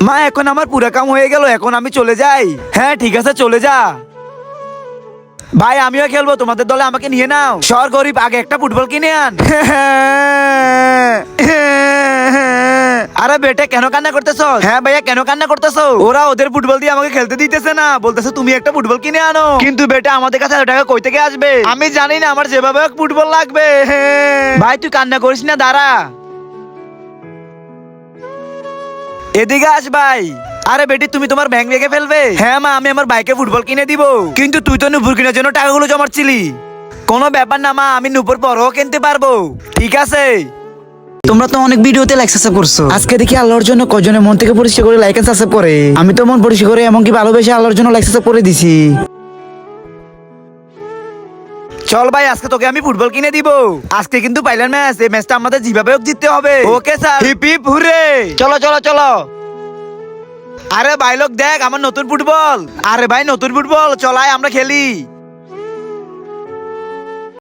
মা এখন আমার পুরো কাম হয়ে গেল, এখন আমি চলে যাই। হ্যাঁ ঠিক আছে চলে যা। ভাই আমিও খেলবো, তোমাদের দলে আমাকে নিয়ে নাও। শহর গরিব, আগে একটা ফুটবল কিনে আন। আরে বেটা কেন কান্না করতেছো? হ্যাঁ ভাইয়া কেন কান্না করতেছো? ওরা ওদের ফুটবল দিয়ে আমাকে খেলতে দিতেছে না, বলতেছে তুমি একটা ফুটবল কিনে আনো। কিন্তু বেটা আমাদের কাছে এত টাকা কই থেকে আসবে? আমি জানি না, আমার যেভাবে হোক ফুটবল লাগবে। ভাই তুই কান্না করিস না, দাঁড়া। এদিকে আস ভাই। আরে বেটি তুমি তোমার ব্যাংক ভেঙে ফেলবে? হ্যাঁ মা, আমি আমার বাইকে ফুটবল কিনে দিব। কিন্তু তুই তো নুপুর কেনার জন্য টাকাগুলো জমাচ্ছিলি। কোনো ব্যাপার না মা, আমি নুপুর পরও কিনতে পারবো। ঠিক আছে। তোমরা তো অনেক ভিডিওতে লাইক সাবস্ক্রাইব করছো, আজকে দেখি আল্লাহর জন্য কজনের মন থেকে পরিষ্কার করে লাইক এন্ড সাবস্ক্রাইব করে। আমি তো মন পরিষ্কার করে এমনকি ভালোবেসে আল্লাহর জন্য লাইক সাবস্ক্রাইব করে দিছি। চল ভাই, আজকে তোকে আমি ফুটবল কিনে দিব। আজকে কিন্তু ফাইনাল ম্যাচ, এই ম্যাচটা আমাদের যেভাবে হোক জিততে হবে। Okay sir, hip hip hurray. চলো চলো চলো। আরে ভাই লোক দেখ আমার নতুন ফুটবল। আরে ভাই নতুন ফুটবল, চলাই আমরা খেলি।